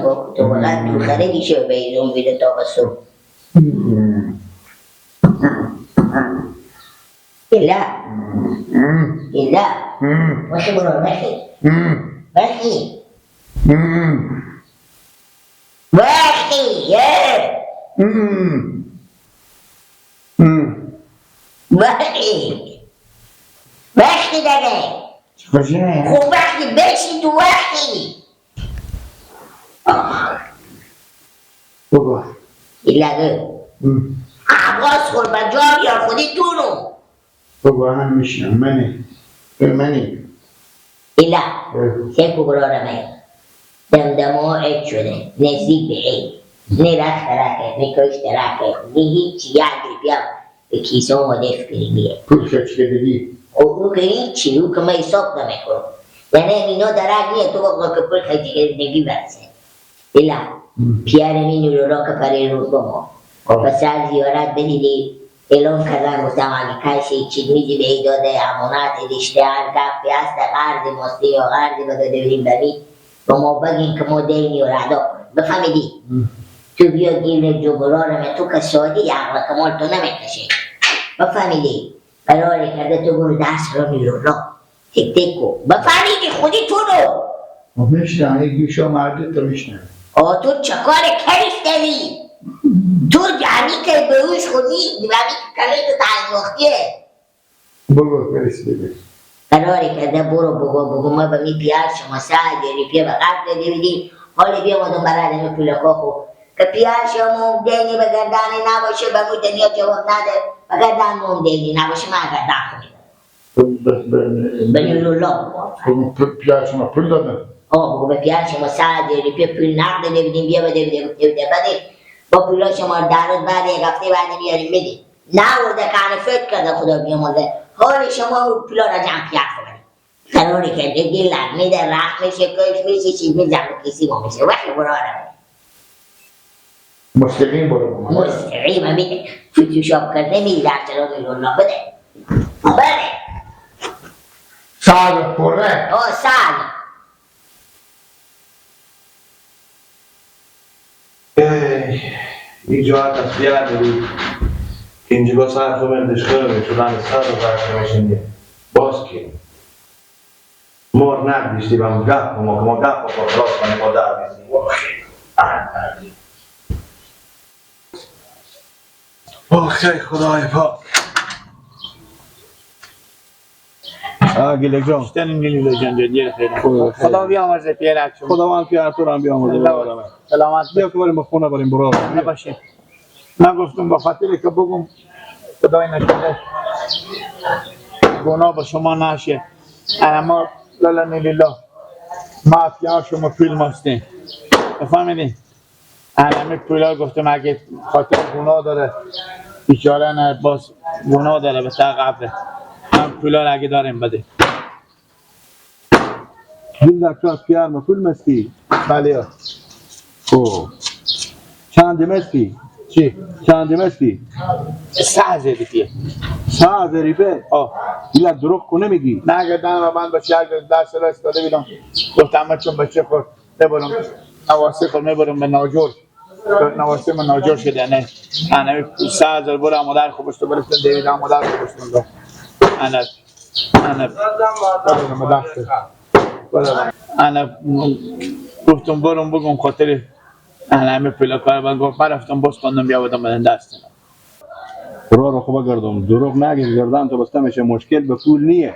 با تو واقعا تو خره میشه به ایرون بیده تا به صبح إلا إلا وحي برو وحي وحي وحي يا وحي وحي داره خب وحي بشی تو وحي بابا إلا عباس خور بجا بیار خودی تونو بابا هم میشنم منی إلا سيكو برورمه دمدمو عيد شده نزدیک به عید نه رخت رکه نه کشت رکه نه هیچی یادی بیا به کیسه و مدف کنی پول خرج کردی او که هیچی او که ما حساب نمیکنم یعنی اینو درک نیه تو وقت که پول خرج کردگی برسه إلا پیار مینو رو را که پره رو بمو پس از زیارت بدیدی الان کردن گفتم اگه کسی چی میدی به ای داده امانت رشته هر گفتی هست قرض ماستی یا قرض بده ببینیم ببین با ما بگیم که ما دینی و ردا کنیم بفهمیدی؟ تو بیا گیر جبرانم تو که سادی عقل کمال تو نمیکشه بفهمیدی؟ قراره کرده تو برو درس رو میرو را تک تک کو بفهمیدی خودی تو رو میشنم یک گوشا مرده تو میشنم تو چکار کریستوی تو جانی که به اوش خودی دیوانی که کلی تو تعیین بگو کریستوی قراره کرده برو بگو ما به می پیار شما ساعت داری پیا به قرد دیویدی حالی بیا ما دو برای می پولکا خو که پیار شما دینی به گردانی نباشه به مو دنیا جواب نده به گردان مو دینی نباشه من گردان کنید به نیرو الله پیار شما پول دادن بگو به پیار شما ساعت داری پیا پول نقد دیویدیم بیا به دیویده با پولا شما در روز بعد یک هفته بعد میاریم بدیم نه ورده که فکر کرده خدا بیامرده حال شما پولا را جمع پیار کنید قراره کرده گلن میده رخ میشه کش میشه چیز میزن و کسی ما میشه وقتی برا آرمه مستقیم برو مستقیم میده فوتوشاپ کرده میده در چرا میلونا بده بده سال پره سال یک جا تصفیه دارید که اینجا با سر خوبندش خیلی شدن سر رو برشته میشنید باز که مور ندیشتی و هم گفت ما که ما گفت با خلاص کنیم با در بیزیم خیلی خدای پاک گیلک جان بیشتر این گلیل جان جدیه خیلی خدا بیامرزه پیرک شما خدا من پیار تو رو هم بیامرزه سلامت بیا که بریم خونه بریم برو نباشید من گفتم با خاطر که بگم خدای نشده گناه با شما نشه اما لالا نیلیلا ما افیان شما فیلم هستیم بفهمیدین همه پولا گفتم اگه خاطر گناه داره بیچاره نه باز گناه داره به تا قبره من پولا رو اگه داریم بده گیلک تو از پیار ما پول مستی بله او چند مستی چی؟ چند مستی 3000 دیگه 1000 ریفه گیلک دروغ کنه میگی نه گردن و من بچه اگر درس را استاده بیدم گفتم من چون بچه خود ببرم نواسه خود میبرم به ناجور نواسه من ناجور شده نه انا 3000 برم مادر خوبشتو برفتن دیویدم مادر خوبشتو انا برم مدرسه انا گفتم برم بگم خاطر انا همه پلا کار من گفت رفتم باز کندم بیا بدم بدن دست رو خوبه گردم دروغ نگی گردن تو بسته میشه مشکل به پول نیه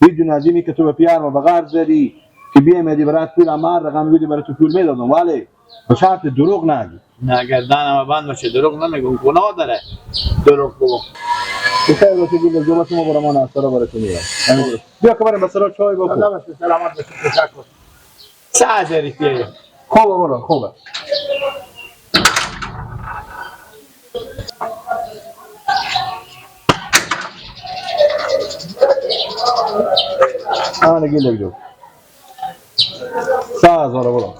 بدون از اینی که تو به پیار ما به قرض داری که بیامدی برات پول امر رقم بدی برات تو پول میدادم ولی به شرط دروغ نگی نه گردن ما بند باشه دروغ نمیگم گناه داره دروغ بگم بخیر باشه گیل جمعه ما برام ناصر برات میاد بیا که بریم مثلا چای بخور الله باشه سلامت باشه تشکر 3000 دیگه خوبه برو خوبه آن گیل جو 3000 برو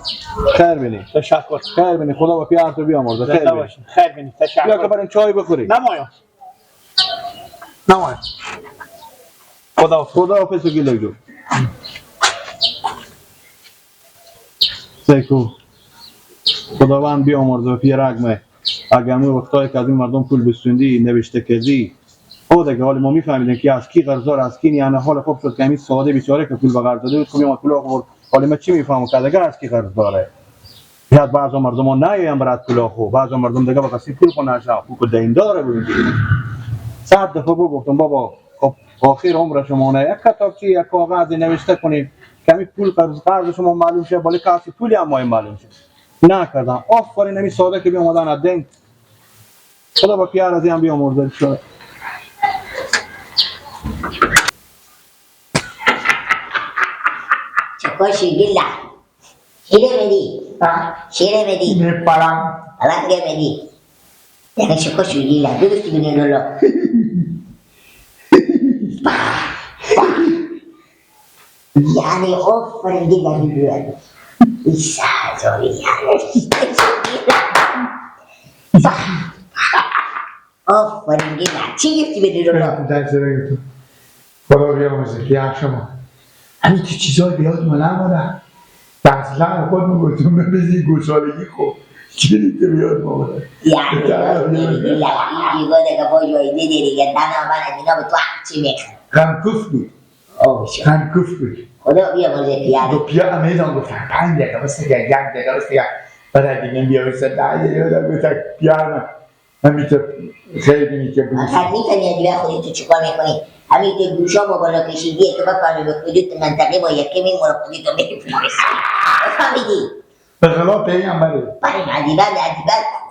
خیر بینی تشکر خیر بینی خدا با پیار تو بیامرزه خیر بینی خیر بینی تشکر بیا که بریم چای بخوری نمایا خدا حافظ گیل جو سیکو خداوند بیامرزه و پیرگمه اگر ما وقتایی که از این مردم پول بستوندی نوشته کردی او دیگه حال ما میفهمیدیم که از کی قرضدار از کی یعنی حال خوب شد که همین ساده بیچاره که پول به قرض داده بود که میومد پول آورد حالا ما چی میفهمم که دیگه از کی قرض داره یاد بعضی مردم ها نیایم برات پول آخو بعضی مردم دیگه با کسی پول خونه نشه پول دین داره ببین صد دفعه گفتم بابا خب آخر عمر شما نه یک کتابچه یک کاغذ نوشته کنید که همین پول قرض شما معلوم شه ولی کسی پولی هم معلوم شه نکردم آفرین همین ساده که بیامدن از دین خدا با پیار از این بیامرزه شد چکاشی گلا شیره بدی شیره بدی میپرم رنگ بدی یعنی چکاشی گلا درستی بینی لولو یعنی آفرین گلا بیاد ایسا هزاری یعنی آفرین گلا چی گفتی بدی لولو؟ در زرگی تو خدا بیامرزه که شما همین تو چیزای بیاد ما نماره اصلا خود میگوتون ببینید گوشالگی خوب کلیده بیاد ما بوده یعنی گلا این دیگه که با جایده دیگه دانا من اینا به تو چی میکنه خنکوف بود آوشو خنکوف بود خدا بیامرزه پیاره دو پیا میدان گفتن 5 دقیقه بس دیگه 1 دقیقه بس دیگه بعد دیگه بیا بس 10 دقیقه گفتن پیا همین تو خیلی میگه بود فقط میفهمی دیگه خودی تو چیکار میکنی همین که گوشا با بالا کشیدی تو بفهمی به حدود منطقه با یکی میمونه خودی تو میفهمی فهمیدی به خلاف پیغمبره برای عدیبت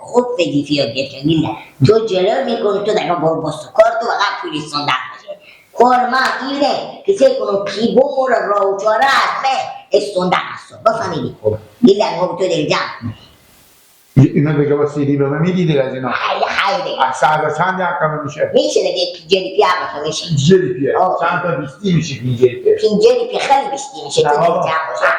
خوب فدی فیاد گفت گیله تو جلو میکنی تو دیگه برو بستو کار تو فقط پولی سندن باشه کار ما اینه که سه کنو پی بمور را و چاره اسمه استوندن هستو بفهمیدی گیله انگو تو دیگه جمع اینا دیگه با سیدی به من میدیدی از اینا خیلی دیگه ساعت چند دقیقه میشه میشه دیگه جلی پی هم میشه جلی پیه چند تا بیستی میشه این جلی پیه پینجری پی خیلی بیشتی میشه تو دیگه جمع باشه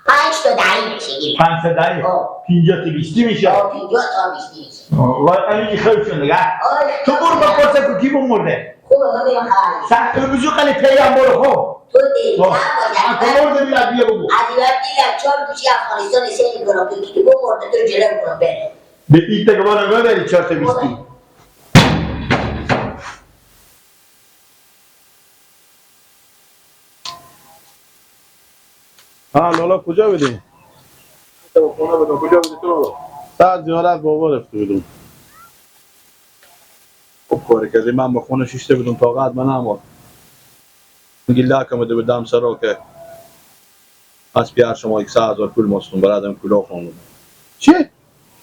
5 تا دهی میشه گیله 5 تا دهی 50 تا بیستی میشه 50 تا بیشتی میشه وای این خیلی شد دیگه تو برو بپرسه که کی بمرده خوبه من بیرم خبر ساعت بجو خیلی پیغمبر خوب تو دیگه نباید مرده بیاد بیا بگو عدیبت دیگه 4 کشی افغانستان سه میکنم که بمرده تو رو جلو میکنم بره به این تگوان نگاه داری 4 تا بیستی ها لالا کجا بدی؟ تو خونه بدون کجا بدی تو لالا؟ بعد زیارت بابا رفته بدون خوب کاری کردی من با خونه شیشته بدون طاقت من نمار گله که مده بدم سرا که از پیار شما 100,000 پول مستون برادم کلا خونم چی؟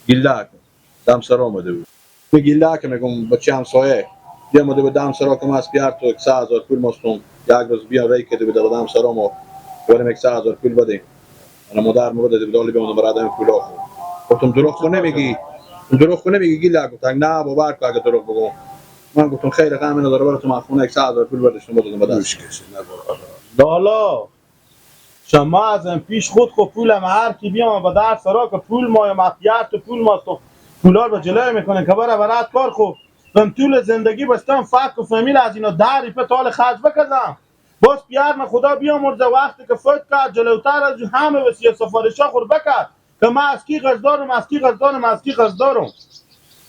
گله دم سرا مده بود می گله که میگم بچه همسایه یه مده بدم سرا که من از پیار تو 100,000 پول مستون یک روز بیا رای که بده بدم سرا ما بریم 100,000 پول بدیم انا مادر بده بدالی بیام برادم کلا خون گفتم دروغ نمیگی دروغ نمیگی گله گفتن نه باور کن اگه دروغ بگم من گفتم خیر غم نداره براتون من خونه 100,000 پول برداشتم بدم به دست لالا شما از این پیش خود پول ما هر کی بیام با در سرا که پول ما مافیات تو پول ما تو پولار به جلوی میکنه که برات کار خوب من طول زندگی بستم فقط و فامیل از اینا داری په تال خرج بکزم باز پیار من خدا بیامرزه وقتی که فوت کرد جلوتر از همه وسیع سفارشا خور بکرد که من از کی قرضدارم از کی قرضدارم از کی قرضدارم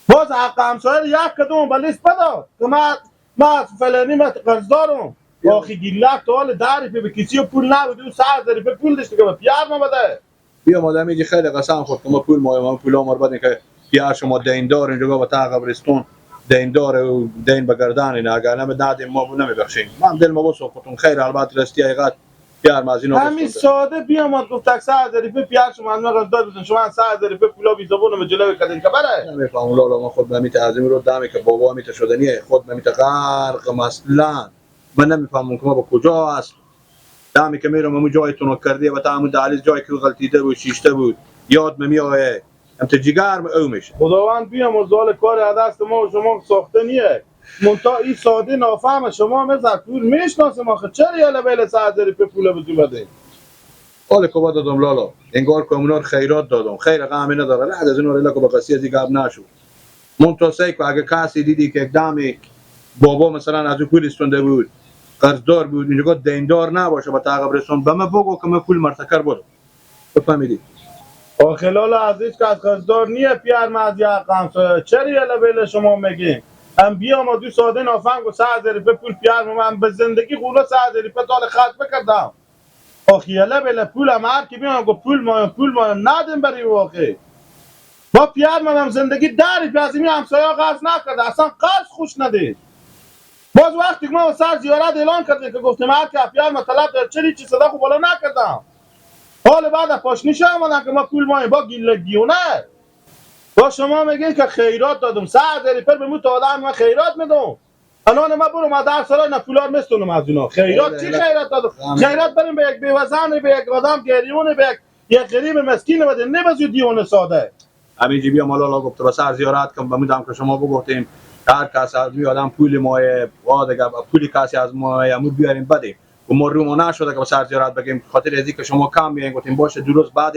باز حق همسایه یک کدوم به لیست بده که من از فلانی قرضدارم آخی گیلک تو حال داری به کسی پول نبوده و 100,000 پول داشته که به پیار ما بده بیا مادر میگی خیلی قسم خورد که ما پول ما پول ما بدین که پیار شما دین دار اینجا با تا قبرستون دین دار و دین به گردن اینا اگر ندیم ما نمیبخشیم من دل ما بسوختم خیر البته راستی حقیقت پیار ما از اینا همین ساده بیام گفت 100,000 پیار شما از من قرضدار بودن شما 100,000 پولا بی زبون به جلوی کردین که بره نمیفهمم لالا ما خود نمیت عظیم رو دمی که بابا میت شدنیه خود نمیت غرق مثلا من نمیفهمم که ما با کجا است دمی که میرم همون جایتون رو کردی و تا همون دهلیز جایی که غلطیده بود شیشته بود یاد میآیه هم تو جگر او میشه خداوند بیام و زال کار از دست ما و شما ساخته نیه منتها این ساده نافهم شما مثل پول میشناسه ما خود چرا یه لبیل 100,000 پول بدو بده حال کوبا دادم لالا انگار که اونا خیرات دادم خیر غمی نداره لحظه از اینا که با قصی ازی گاب نشو منتصی که اگه کسی دیدی که اقدامی بابا مثلا از پول استونده بود قرضدار بود اینجا دیندار نباشه با تعقب رسون به من بگو که من پول مرتکر بودم بفهمیدی خلال عزیز که از قصدار نیه پیار مازی همسایه چرا یه لبیل شما میگین هم بیا ما دو ساده نافهم و 100,000 روپیه پول پیار من به زندگی خونه 100,000 روپیه تال خرج بکردم یه لبیل پول هم هر کی بیام گو پول مایم ندیم بری واقعی با پیار من زندگی داری پیازمی همسایه قرض نکرده اصلا قرض خوش ندید باز وقتی که ما سر زیارت اعلان کردیم که گفتیم هر که پیار مطلب در چی صدا خوب بالا نکردم حال بعد پاشنیشه آمدن که ما پول مایم با گیله دیونه با شما میگین که خیرات دادم 100,000 روپیه به مو تا آدم من خیرات میدم الان ما برو مادر سرای نه پولار میستونم از اونا خیرات چی خیرات دادم خیرات بریم به یک بیوزن به یک آدم گریون به یک غریب مسکین بده نه بزو دیونه ساده همین جی بیا مالا گفته با سر زیارت کن بمیدم که شما بگفتیم هر کس از می آدم پول مایه دیگه پولی کسی از مایه مو بیاریم بدیم و ما رومو نشده که با سر زیارت بگیم خاطر ازی که شما کم میایین گفتیم باشه دو روز بعد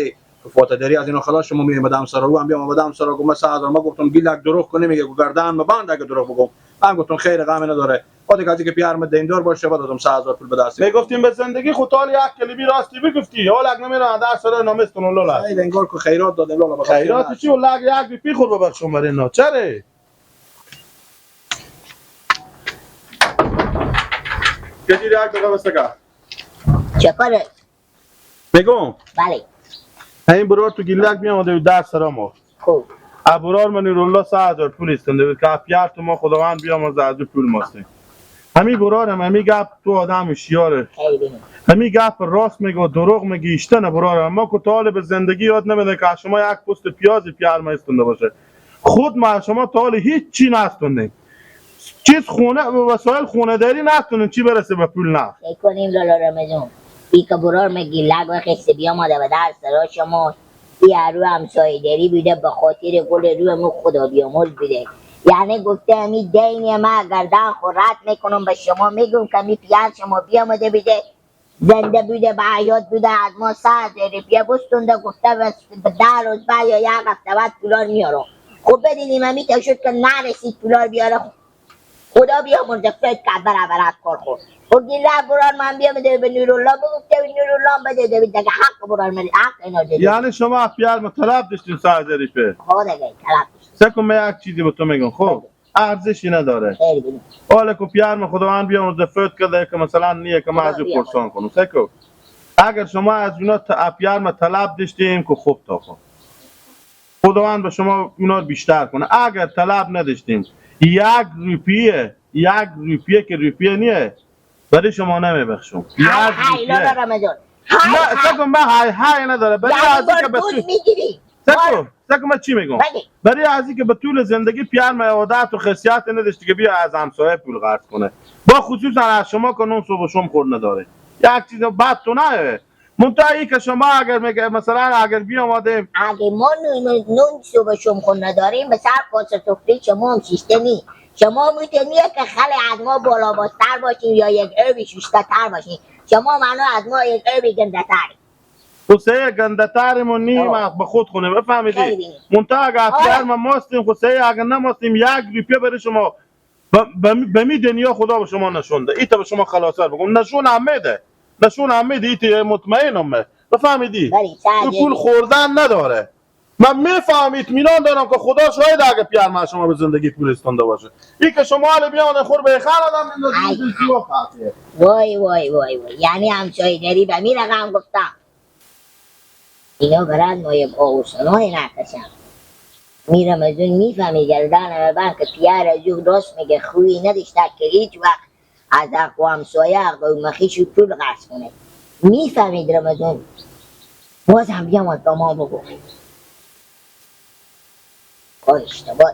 فوتدری از اینا خلاص شما میریم مدام سرا هم بیام مدام سرا گفتم 100,000 ما گفتم گیلک دروغ کنه میگه گردن ما بند اگه دروغ بگم من گفتم خیر غم نداره بعد کسی که پیار مد دیندار باشه بعد دادم 100,000 پول به دست میگفتیم به زندگی خودال یک کلمه راستی بگفتی حالا اگه نمیرن در سرا نامستون لالا خیر انگار که خیرات دادم لالا خیرات چی ولگ یک بی خور ببخشم برای اینا چره کجی یک دقیقه بسکا چکاره میگم بله این برار تو گیلک میامده در سرا ما خوب ابرار من رولا 100,000 پول استنده که پیار تو ما خداوند بیام از پول ماسته همی برارم همی گپ تو آدم هوشیاره همی گپ راست میگه دروغ میگه اشتنه برارم ما که طالب زندگی یاد نمیده که شما یک پست پیاز پیار ما استنده باشه خود ما شما طال هیچ چی نستونیم چیز خونه وسایل خونه داری نستونیم چی برسه به پول نه کنیم لالا رمزون ای که برار میگی لگ و خسته بیام آده و در سرا شما ای رو همسایه داری بیده به خاطر گل روی مو خدا بیامرز بیده یعنی گفته همی دین ما گردن خورت میکنم به شما میگم که می پیار شما بیامده بیده زنده بیده به حیات بیده از ما 100,000 روپیه بستونده گفته به 10 روز بعد یا یک هفته بعد پولار میارم خب بدینیم همی تا شد که نرسید پولار بیاره خدا بیامرز فکر که برابر کار خود و گیله برار من بیامده به نورالله بگفته به نورالله بده دیگه حق برار من حق اینا دیگه یعنی شما پیار ما طلب داشتین 100,000 روپیه خدا دیگه طلب سکو من یک چیزی به تو میگم خب ارزشی نداره خیلی بینیم حالا که پیار ما خداوند بیامرز فکر کرده که مثلا نیه که ما از او پرسان کنم سکو اگر شما از اونا پیار ما طلب داشتیم که خوب تا کن خداوند به شما اونا بیشتر کنه اگر طلب نداشتیم یک روپیه که روپیه نیه برای شما نمیبخشم یک های لالا رمضان نه سکو من های نداره برای ازی که به طول میگیری سکو من چی میگم برای ازی که به طول زندگی پیار ما عادت و خاصیت نداشتی که بیا از همسایه پول قرض کنه با خصوصا از شما که نون صبح شم خور نداره یک چیز بد تو نه منتهی که شما اگر میگه مثلا اگر بیامادیم اگه ما نون صبح شم خور نداریم به سر کاسه سفره شما هم شیشته نی شما میتونیه که خیلی از ما بالا باستر باشیم یا یک عربی شیشته تر باشیم شما منو از ما یک عربی گنده تر خصوصی گنده ترمون نیم به خود خونه بفهمیدی منتها اگر پیار ما ماستیم خصوصی اگر نماستیم یک روپیه برای شما به می دنیا خدا به شما نشونده ایتا به شما خلاصر بگم نشون هم میده ایتا مطمئنم بفهمیدی تو پول خوردن نداره من میفهم اطمینان دارم که خدا شاید اگه پیار ما شما به زندگی پول استونده باشه این که شما حالا بیان خور به خیر آدم وای یعنی همسایه داری به می رقم گفتم اینا برد ما یک آوسانای نکشم میرم از اون میفهمی گردن من که پیار از اون راست میگه خوی نداشته که هیچ وقت از اقو همسایه اقو مخیش پول قرص کنه میفهمید رمزون باز هم بیام از ما بگو اشتباه